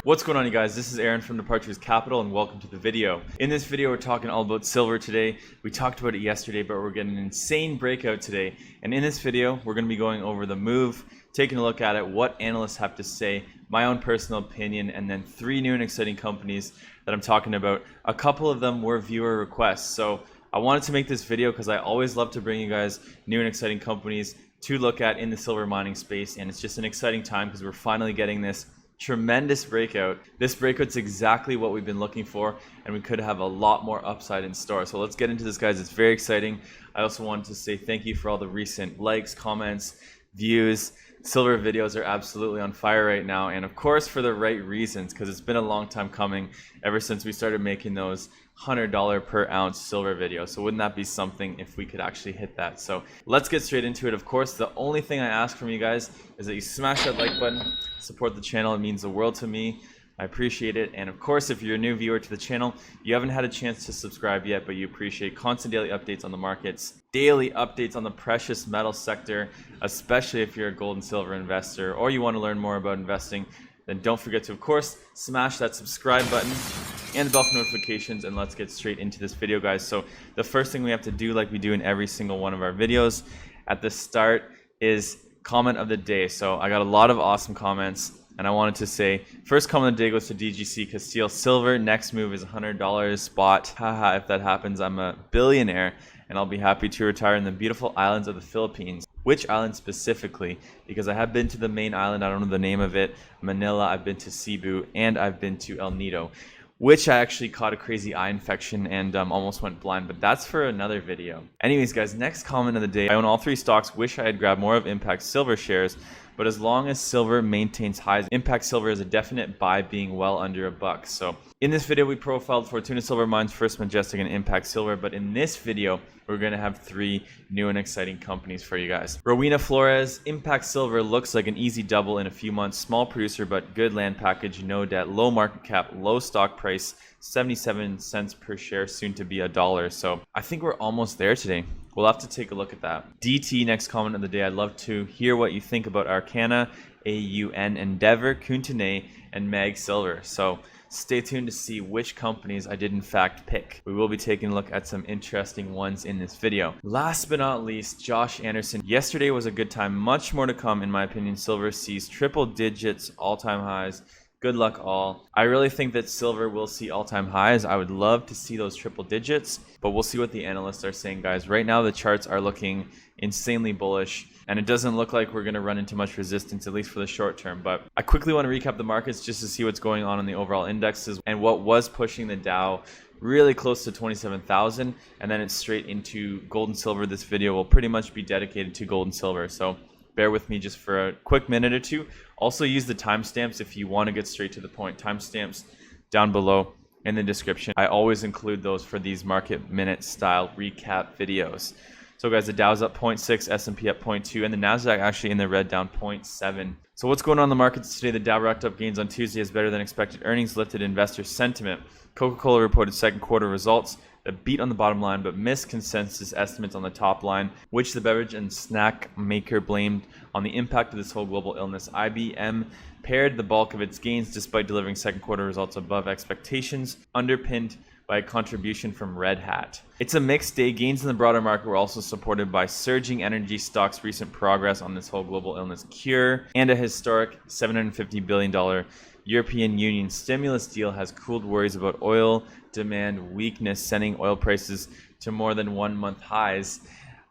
What's going on, you guys? This is Aaron from Departures Capital and welcome to the video. In this video we're talking all about silver today. We talked about it yesterday, but we're getting an insane breakout today. And in this video we're going to be going over the move, taking a look at it, what analysts have to say, my own personal opinion, and then 3 new and exciting companies that I'm talking about. A couple of them were viewer requests, so I wanted to make this video because I always love to bring you guys new and exciting companies to look at in the silver mining space, and it's just an exciting time because we're finally getting this tremendous breakout. This breakout's exactly what we've been looking for, and we could have a lot more upside in store. So let's get into this, guys. It's very exciting. I also wanted to say thank you for all the recent likes, comments, views. Silver videos are absolutely on fire right now, and of course for the right reasons, because it's been a long time coming ever since we started making those $100 per ounce silver videos. So wouldn't that be something if we could actually hit that? So let's get straight into it. Of course, the only thing I ask from you guys is that you smash that like button, support the channel. It means the world to me. I appreciate it. And of course, if you're a new viewer to the channel, you haven't had a chance to subscribe yet, but you appreciate constant daily updates on the markets, daily updates on the precious metal sector, especially if you're a gold and silver investor or you want to learn more about investing, then don't forget to, of course, smash that subscribe button and the bell for notifications, and let's get straight into this video, guys. So the first thing we have to do, like we do in every single one of our videos at the start, is comment of the day. So I got a lot of awesome comments, and I wanted to say, first comment of the day goes to DGC Castile Silver. Next move is $100 spot. Haha, if that happens, I'm a billionaire, and I'll be happy to retire in the beautiful islands of the Philippines. Which island specifically? Because I have been to the main island, I don't know the name of it, Manila, I've been to Cebu, and I've been to El Nido, which I actually caught a crazy eye infection and almost went blind, but that's for another video. Anyways, guys, next comment of the day. I own all 3 stocks. Wish I had grabbed more of Impact Silver shares, but as long as silver maintains highs, Impact Silver is a definite buy, being well under $1. So in this video, we profiled Fortuna Silver Mines, First Majestic, and Impact Silver, but in this video, we're going to have 3 new and exciting companies for you guys. Rowena Flores, Impact Silver looks like an easy double in a few months. Small producer, but good land package, no debt, low market cap, low stock price, 77 cents per share, soon to be $1. So I think we're almost there today. We'll have to take a look at that. DT, next comment of the day. I'd love to hear what you think about Arcana, AUN, Endeavor, Kuntune, and Mag Silver. So stay tuned to see which companies I did in fact pick. We will be taking a look at some interesting ones in this video. Last but not least, Josh Anderson. Yesterday was a good time. Much more to come, in my opinion. Silver sees triple digits, all-time highs. Good luck all. I really think that silver will see all-time highs. I would love to see those triple digits, but we'll see what the analysts are saying, guys. Right now the charts are looking insanely bullish, and it doesn't look like we're going to run into much resistance, at least for the short term. But I quickly want to recap the markets just to see what's going on in the overall indexes and what was pushing the Dow really close to 27,000, and then it's straight into gold and silver. This video will pretty much be dedicated to gold and silver, so bear with me just for a quick minute or two. Also use the timestamps if you want to get straight to the point. Timestamps down below in the description. I always include those for these market minute style recap videos. So guys, the Dow's up 0.6, S&P up 0.2, and the Nasdaq actually in the red, down 0.7. So what's going on in the markets today? The Dow racked up gains on Tuesday as better than expected earnings lifted investor sentiment. Coca-Cola reported second quarter results that beat on the bottom line but missed consensus estimates on the top line, which the beverage and snack maker blamed on the impact of this whole global illness. IBM pared the bulk of its gains despite delivering second quarter results above expectations, underpinned by a contribution from Red Hat. It's a mixed day. Gains in the broader market were also supported by surging energy stocks, recent progress on this whole global illness cure, and a historic $750 billion European Union stimulus deal has cooled worries about oil demand weakness, sending oil prices to more than 1-month highs.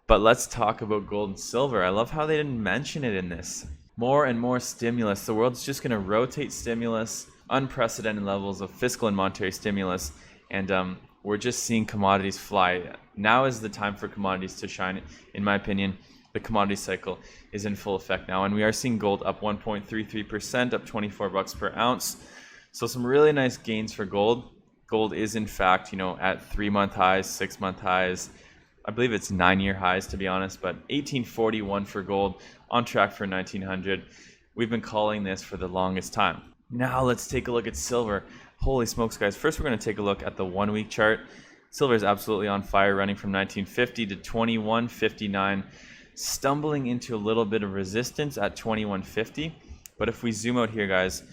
But let's talk about gold and silver. I love how they didn't mention it in this. More and more stimulus. The world's just going to rotate stimulus, unprecedented levels of fiscal and monetary stimulus, and we're just seeing commodities fly. Now is the time for commodities to shine, in my opinion. The commodity cycle is in full effect now, and we are seeing gold up 1.33%, up $24 per ounce. So some really nice gains for gold. Gold is in fact, at 3-month highs, 6-month highs. I believe it's 9-year highs, to be honest, but 1841 for gold, on track for 1900. We've been calling this for the longest time. Now let's take a look at silver. Holy smokes, guys. First, we're going to take a look at the 1-week chart. Silver is absolutely on fire, running from 1950 to 2159. Stumbling into a little bit of resistance at 2150, but if we zoom out here, guys,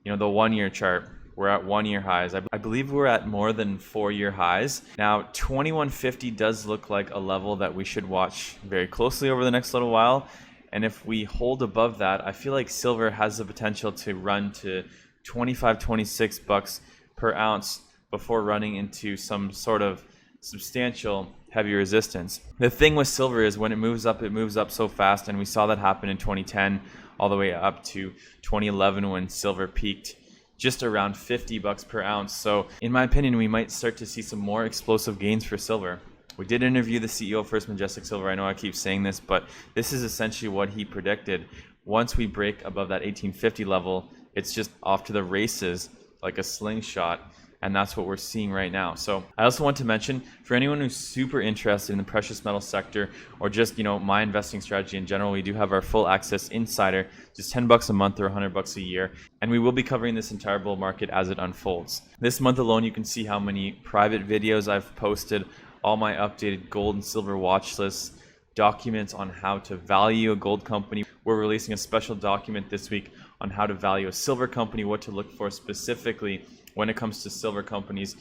the 1-year chart, we're at 1-year highs. I believe we're at more than 4-year highs. Now, 2150 does look like a level that we should watch very closely over the next little while. And if we hold above that, I feel like silver has the potential to run to 25, 26 bucks per ounce before running into some sort of substantial heavy resistance. The thing with silver is when it moves up so fast, and we saw that happen in 2010 all the way up to 2011 when silver peaked just around 50 bucks per ounce. So in my opinion, we might start to see some more explosive gains for silver. We did interview the CEO of First Majestic Silver. I know I keep saying this, but this is essentially what he predicted. Once we break above that 1850 level, it's just off to the races like a slingshot. And that's what we're seeing right now. So I also want to mention, for anyone who's super interested in the precious metal sector or just, my investing strategy in general, we do have our full access insider, just 10 bucks a month or 100 bucks a year. And we will be covering this entire bull market as it unfolds. This month alone, you can see how many private videos I've posted, all my updated gold and silver watch lists, documents on how to value a gold company. We're releasing a special document this week on how to value a silver company, what to look for specifically when it comes to silver companies,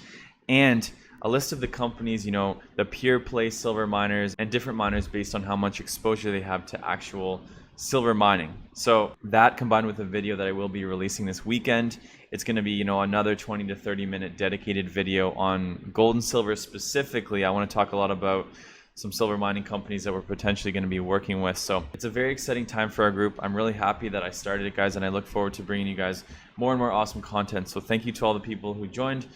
and a list of the companies, the pure play silver miners and different miners based on how much exposure they have to actual silver mining. So that combined with a video that I will be releasing this weekend, it's going to be, another 20 to 30 minute dedicated video on gold and silver specifically. I want to talk a lot about some silver mining companies that we're potentially going to be working with. So it's a very exciting time for our group. I'm really happy that I started it, guys, and I look forward to bringing you guys more and more awesome content. So thank you to all the people who joined.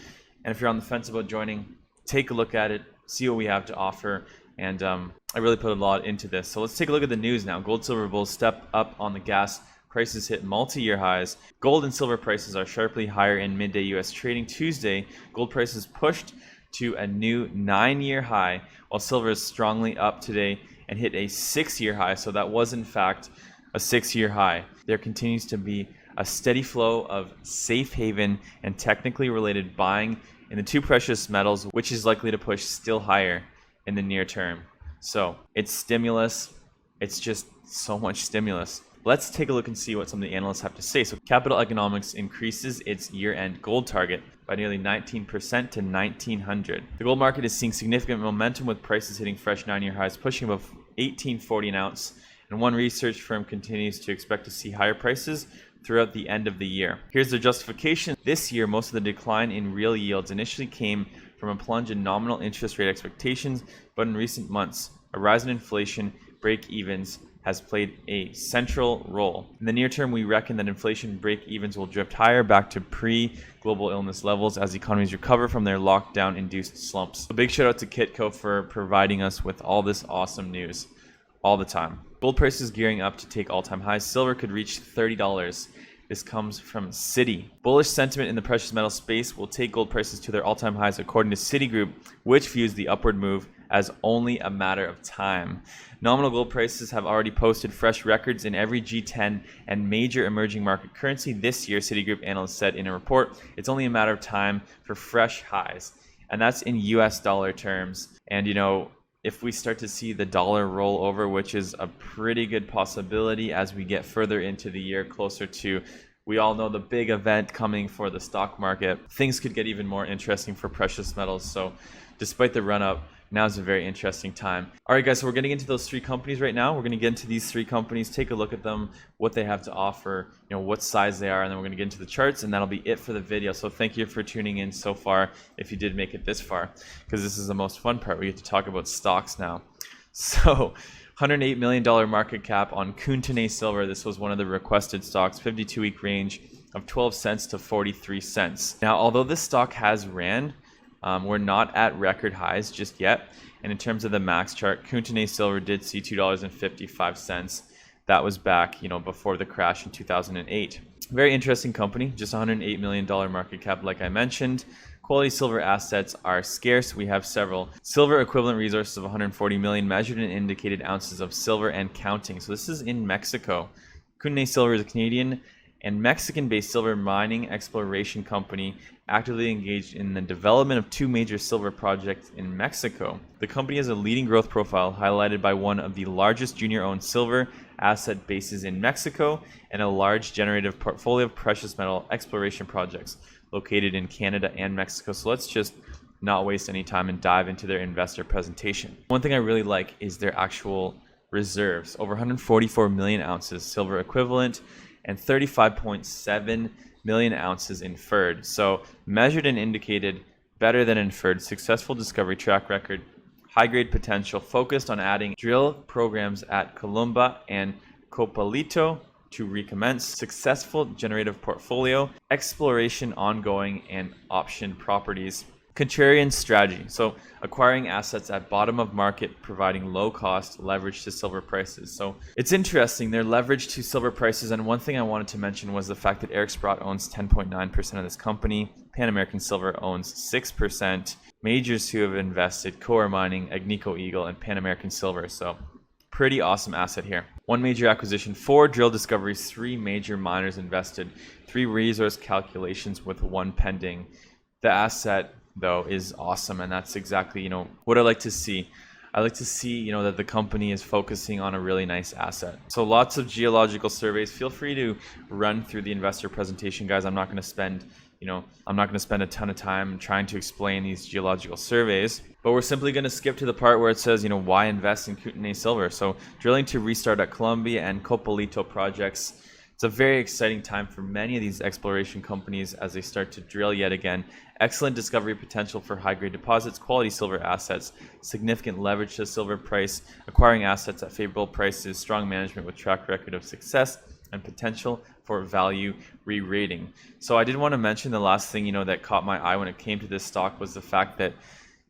And if you're on the fence about joining, take a look at it, see what we have to offer. And I really put a lot into this. So let's take a look at the news now. Gold, silver bulls step up on the gas. Prices hit multi-year highs. Gold and silver prices are sharply higher in midday U.S. trading. Tuesday, gold prices pushed to a new 9-year high, while silver is strongly up today and hit a 6-year high. So that was in fact a 6-year high. There continues to be a steady flow of safe haven and technically related buying in the two precious metals, which is likely to push still higher in the near term. So it's stimulus. It's just so much stimulus. Let's take a look and see what some of the analysts have to say. So Capital Economics increases its year-end gold target by nearly 19% to 1,900. The gold market is seeing significant momentum with prices hitting fresh 9-year highs, pushing above 1840 an ounce. And one research firm continues to expect to see higher prices throughout the end of the year. Here's their justification. This year, most of the decline in real yields initially came from a plunge in nominal interest rate expectations, but in recent months, a rise in inflation, break-evens, has played a central role. In the near term, we reckon that inflation break-evens will drift higher back to pre-global illness levels as economies recover from their lockdown-induced slumps. A big shout out to Kitco for providing us with all this awesome news all the time. Gold prices gearing up to take all-time highs. Silver could reach $30. This comes from Citi. Bullish sentiment in the precious metal space will take gold prices to their all-time highs according to Citigroup, which views the upward move as only a matter of time. Nominal gold prices have already posted fresh records in every G10 and major emerging market currency this year, Citigroup analysts said in a report. It's only a matter of time for fresh highs, and that's in US dollar terms. And if we start to see the dollar roll over, which is a pretty good possibility as we get further into the year, closer to, we all know, the big event coming for the stock market, things could get even more interesting for precious metals. So despite the run up, now is a very interesting time. All right, guys, so we're getting into those 3 companies right now. We're going to get into these 3 companies, take a look at them, what they have to offer, what size they are, and then we're going to get into the charts, and that'll be it for the video. So thank you for tuning in so far, if you did make it this far, because this is the most fun part. We get to talk about stocks now. So $108 million market cap on Koontene Silver. This was one of the requested stocks, 52-week range of 12 cents to 43 cents. Now, although this stock has ran, we're not at record highs just yet. And in terms of the max chart, Koontene Silver did see $2.55. That was back, before the crash in 2008. Very interesting company, just $108 million market cap, like I mentioned. Quality silver assets are scarce. We have several. Silver equivalent resources of 140 million measured in indicated ounces of silver and counting. So this is in Mexico. Koontene Silver is a Canadian and Mexican-based silver mining exploration company actively engaged in the development of two major silver projects in Mexico. The company has a leading growth profile highlighted by one of the largest junior-owned silver asset bases in Mexico and a large generative portfolio of precious metal exploration projects located in Canada and Mexico. So let's just not waste any time and dive into their investor presentation. One thing I really like is their actual reserves, over 144 million ounces silver equivalent and 35.7 million ounces inferred. So measured and indicated, better than inferred, successful discovery track record, high grade potential, focused on adding drill programs at Columba and Copalito to recommence, successful generative portfolio, exploration ongoing, and option properties. Contrarian strategy, so acquiring assets at bottom of market, providing low cost leverage to silver prices. So it's interesting, their leverage to silver prices. And one thing I wanted to mention was the fact that Eric Sprott owns 10.9% of this company. Pan American Silver owns 6%. Majors who have invested: Coeur Mining, Agnico Eagle, and Pan American Silver. So pretty awesome asset here. One major acquisition, 4 drill discoveries, 3 major miners invested, 3 resource calculations with 1 pending. The asset though is awesome, and that's exactly what I like to see. I like to see that the company is focusing on a really nice asset. So lots of geological surveys. Feel free to run through the investor presentation, guys. I'm not going to spend a ton of time trying to explain these geological surveys, but we're simply going to skip to the part where it says why invest in Kootenay Silver. So drilling to restart at Columbia and Copalito projects. It's a very exciting time for many of these exploration companies as they start to drill yet again. Excellent discovery potential for high-grade deposits, quality silver assets, significant leverage to silver price, acquiring assets at favorable prices, strong management with track record of success, and potential for value re-rating. So I did want to mention the last thing that caught my eye when it came to this stock was the fact that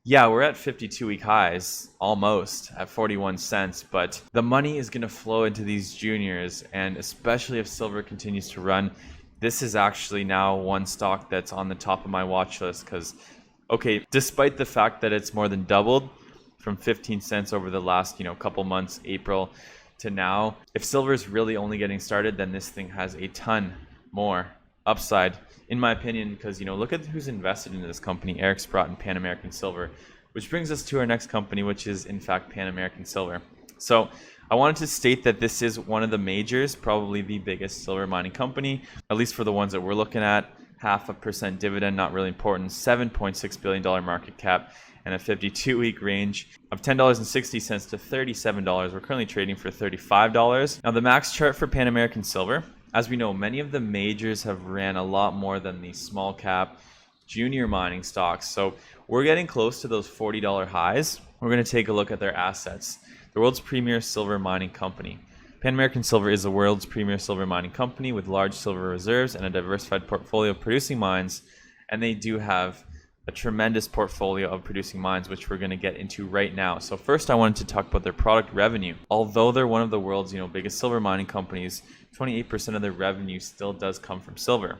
we're at 52-week highs, almost at 41 cents, but the money is going to flow into these juniors, and especially if silver continues to run, this is actually now one stock that's on the top of my watch list because, despite the fact that it's more than doubled from 15 cents over the last, couple months, April to now, if silver is really only getting started, then this thing has a ton more upside, in my opinion, because look at who's invested into this company: Eric Sprott and Pan American Silver, which brings us to our next company, which is in fact Pan American Silver. So I wanted to state that this is one of the majors, probably the biggest silver mining company, at least for the ones that we're looking at. 0.5% dividend, not really important. $7.6 billion market cap and a 52-week range of $10.60 to $37. We're currently trading for $35. Now the max chart for Pan American Silver. As we know, many of the majors have ran a lot more than the small cap junior mining stocks. So we're getting close to those $40 highs. We're going to take a look at their assets. The world's premier silver mining company. Pan American Silver is the world's premier silver mining company with large silver reserves and a diversified portfolio of producing mines. And they do have a tremendous portfolio of producing mines, which we're going to get into right now. So first I wanted to talk about their product revenue. Although they're one of the world's biggest silver mining companies, 28% of their revenue still does come from silver,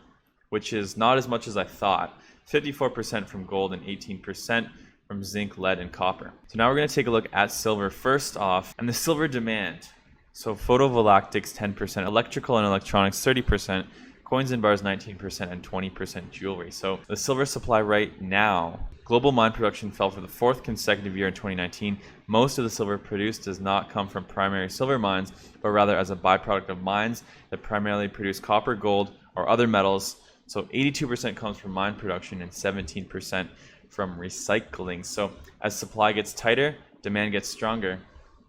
which is not as much as I thought. 54% from gold and 18% from zinc, lead, and copper. So now we're going to take a look at silver first off, and the silver demand. So photovoltaics 10%, electrical and electronics 30%, coins and bars 19%, and 20% jewelry. So the silver supply right now, global mine production fell for the 4th consecutive year in 2019. Most of the silver produced does not come from primary silver mines, but rather as a byproduct of mines that primarily produce copper, gold, or other metals. So 82% comes from mine production and 17% from recycling. So as supply gets tighter, demand gets stronger.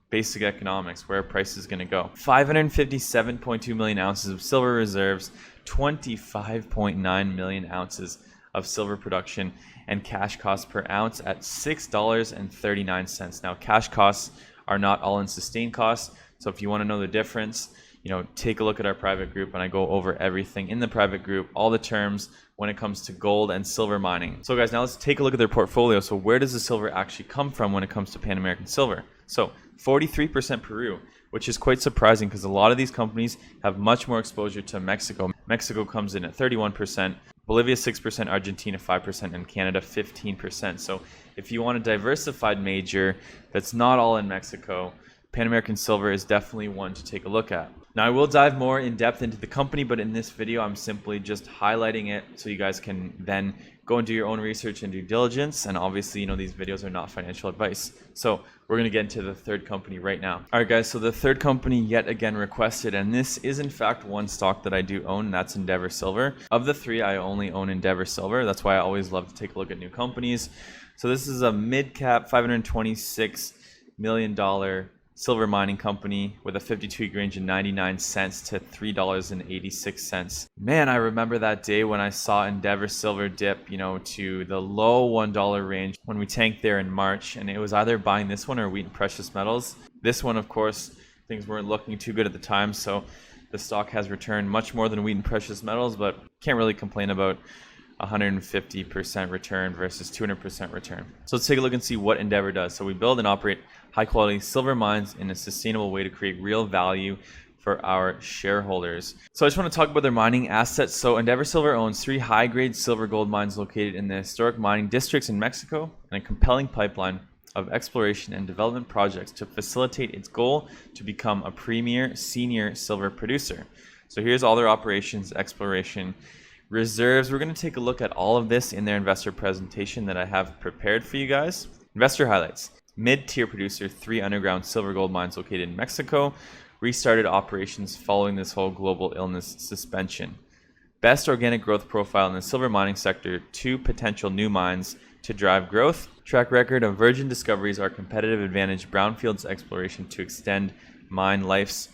Basic economics, where price is going to go. 557.2 million ounces of silver reserves, 25.9 million ounces of silver production, and cash costs per ounce at $6.39. Now, cash costs are not all-in sustained costs, so if you want to know the difference, take a look at our private group, and I go over everything in the private group, all the terms when it comes to gold and silver mining. So guys, now let's take a look at their portfolio. So where does the silver actually come from when it comes to Pan American Silver? So 43% Peru, which is quite surprising because a lot of these companies have much more exposure to Mexico. Mexico comes in at 31%, Bolivia 6%, Argentina 5%, and Canada 15%. So if you want a diversified major that's not all in Mexico, Pan American Silver is definitely one to take a look at. Now I will dive more in depth into the company, but in this video I'm simply just highlighting it so you guys can then go and do your own research and due diligence. And obviously, these videos are not financial advice. So we're going to get into the third company right now. All right, guys, so the third company yet again requested, and this is in fact one stock that I do own, and that's Endeavor Silver. Of the three, I only own Endeavor Silver. That's why I always love to take a look at new companies. So this is a mid-cap $526 million silver mining company with a 52-week range of 99 cents to $3.86. Man, I remember that day when I saw Endeavor Silver dip, to the low $1 range when we tanked there in March, and it was either buying this one or Wheaton Precious Metals. This one, of course, things weren't looking too good at the time, so the stock has returned much more than Wheaton Precious Metals, but can't really complain about 150% return versus 200% return. So let's take a look and see what Endeavor does. So we build and operate high quality silver mines in a sustainable way to create real value for our shareholders. So I just want to talk about their mining assets. So Endeavor Silver owns 3 high-grade silver gold mines located in the historic mining districts in Mexico, and a compelling pipeline of exploration and development projects to facilitate its goal to become a premier senior silver producer. So here's all their operations, exploration, reserves. We're going to take a look at all of this in their investor presentation that I have prepared for you guys. Investor highlights: mid-tier producer, 3 underground silver gold mines located in Mexico, restarted operations following this whole global illness suspension. Best organic growth profile in the silver mining sector, 2 potential new mines to drive growth. Track record of virgin discoveries are competitive advantage, brownfields exploration to extend mine lives.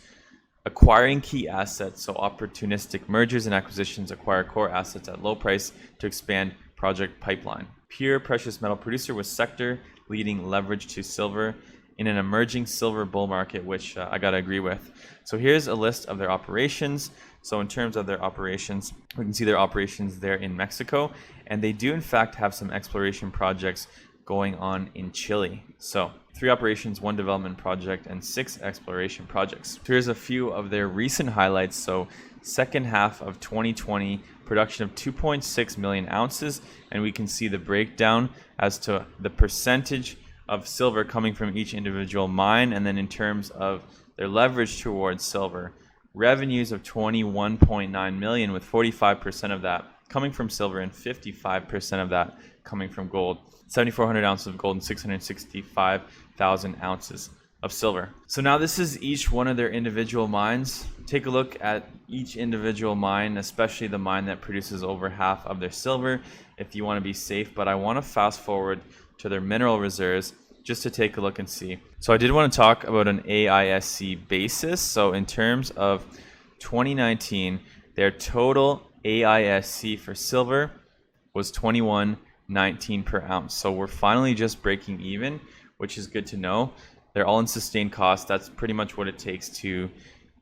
Acquiring key assets, so opportunistic mergers and acquisitions acquire core assets at low price to expand project pipeline. Pure precious metal producer with sector leading leverage to silver in an emerging silver bull market, which I gotta agree with. So here's a list of their operations. So in terms of their operations, we can see their operations there in Mexico, and they do in fact have some exploration projects going on in Chile. So 3 operations, 1 development project, and 6 exploration projects. Here's a few of their recent highlights. So second half of 2020, production of 2.6 million ounces, and we can see the breakdown as to the percentage of silver coming from each individual mine, and then in terms of their leverage towards silver. Revenues of 21.9 million, with 45% of that coming from silver and 55% of that coming from gold. 7,400 ounces of gold and 665,000 ounces of silver. So now this is each one of their individual mines. Take a look at each individual mine, especially the mine that produces over half of their silver, if you want to be safe. But I want to fast forward to their mineral reserves just to take a look and see. So I did want to talk about an AISC basis. So in terms of 2019, their total AISC for silver was 21.19 per ounce. So we're finally just breaking even, which is good to know. They're all in sustained cost. That's pretty much what it takes to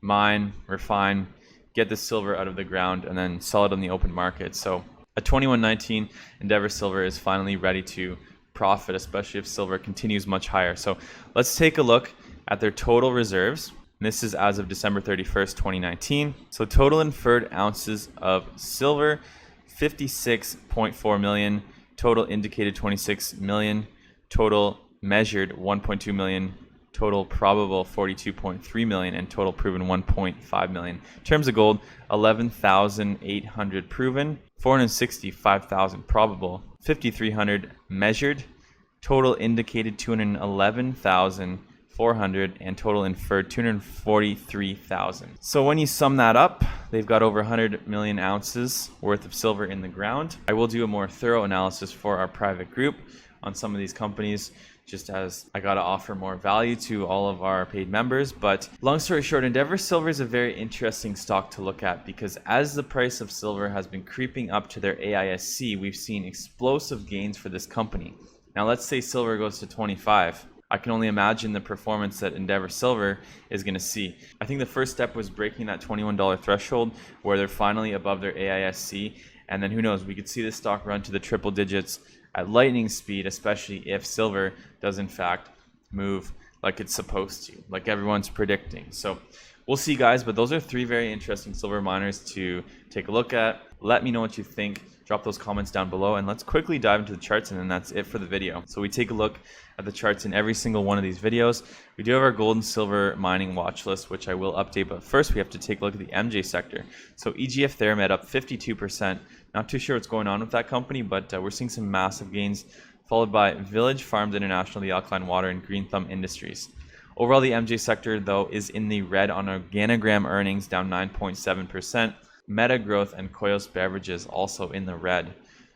mine, refine, get the silver out of the ground, and then sell it on the open market. So at 21.19, Endeavor Silver is finally ready to profit, especially if silver continues much higher. So let's take a look at their total reserves. And this is as of December 31st, 2019. So total inferred ounces of silver, 56.4 million. Total indicated 26 million. Total measured 1.2 million. Total probable 42.3 million, and total proven 1.5 million. In terms of gold, 11,800 proven, 465,000 probable, 5,300 measured, total indicated 211,400, and total inferred 243,000. So when you sum that up, they've got over 100 million ounces worth of silver in the ground. I will do a more thorough analysis for our private group on some of these companies, just as I got to offer more value to all of our paid members. But long story short, Endeavor Silver is a very interesting stock to look at, because as the price of silver has been creeping up to their AISC, we've seen explosive gains for this company. Now let's say silver goes to 25. I can only imagine the performance that Endeavor Silver is going to see. I think the first step was breaking that $21 threshold, where they're finally above their AISC, and then who knows, we could see this stock run to the triple digits at lightning speed, especially if silver does in fact move like it's supposed to, like everyone's predicting. So we'll see, guys, but those are 3 very interesting silver miners to take a look at. Let me know what you think. drop those comments down below, and let's quickly dive into the charts, and then that's it for the video. So we take a look at the charts in every single one of these videos. We do have our gold and silver mining watch list, which I will update, but first we have to take a look at the MJ sector. So EGF Theramed up 52%. Not too sure what's going on with that company, but we're seeing some massive gains, followed by Village Farms International, the Alkaline Water, and Green Thumb Industries. Overall, the MJ sector, though, is in the red on organogram earnings, down 9.7%. Meta Growth and Koyos Beverages also in the red.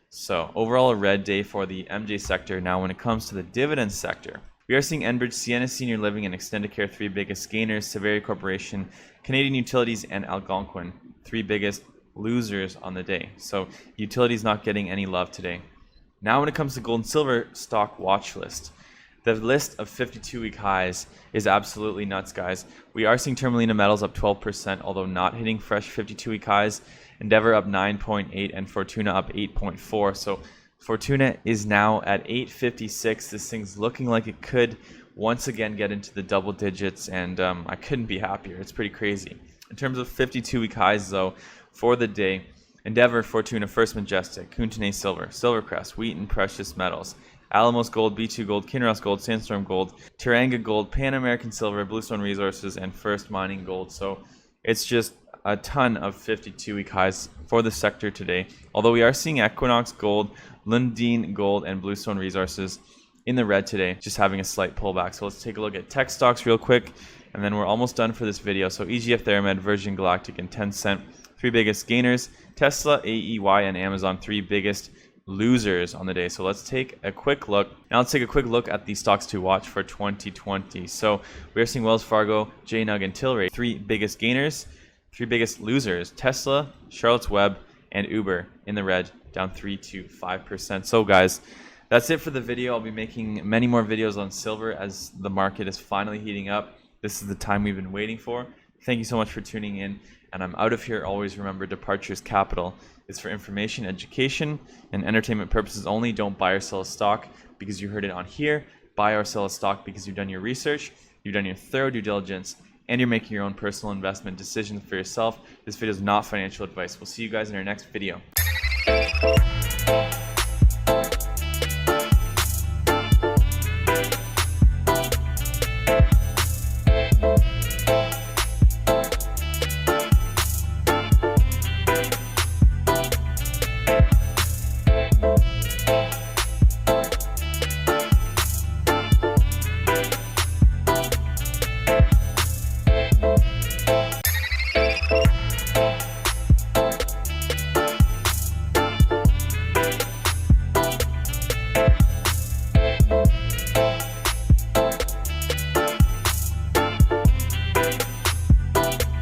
So overall, a red day for the MJ sector. Now, when it comes to the dividend sector, we are seeing Enbridge, Sienna Senior Living, and Extendicare, three biggest gainers. Savaria Corporation, Canadian Utilities, and Algonquin, three biggest losers on the day. So utilities not getting any love today. Now, when it comes to gold and silver stock watch list, the list of 52-week highs is absolutely nuts, guys. We are seeing Tourmaline Metals up 12%, although not hitting fresh 52-week highs. Endeavor up 9.8 and Fortuna up 8.4. So Fortuna is now at 856. This thing's looking like it could once again get into the double digits, and I couldn't be happier. It's pretty crazy. In terms of 52-week highs, though, for the day, Endeavor, Fortuna, First Majestic, Kootenay Silver, Silvercrest, Wheaton Precious Metals, Alamos Gold, B2 Gold, Kinross Gold, Sandstorm Gold, Teranga Gold, Pan American Silver, Bluestone Resources, and First Mining Gold. So it's just a ton of 52-week highs for the sector today. Although we are seeing Equinox Gold, Lundin Gold, and Bluestone Resources in the red today, just having a slight pullback. So let's take a look at tech stocks real quick, and then we're almost done for this video. So EGF Theramed, Virgin Galactic, and Tencent, three biggest gainers. Tesla, AEY, and Amazon, three biggest losers on the day. So let's take a quick look. Now let's take a quick look at the stocks to watch for 2020. So we are seeing Wells Fargo, JNUG, and Tilray, three biggest gainers. Three biggest losers: Tesla, Charlotte's Web, and Uber in the red, down 3 to 5%. So guys, that's it for the video. I'll be making many more videos on silver as the market is finally heating up. This is the time we've been waiting for. Thank you so much for tuning in, and I'm out of here. Always remember, Departures Capital is for information, education, and entertainment purposes only. Don't buy or sell a stock because you heard it on here. Buy or sell a stock because you've done your research, you've done your thorough due diligence, and you're making your own personal investment decisions for yourself. This video is not financial advice. We'll see you guys in our next video.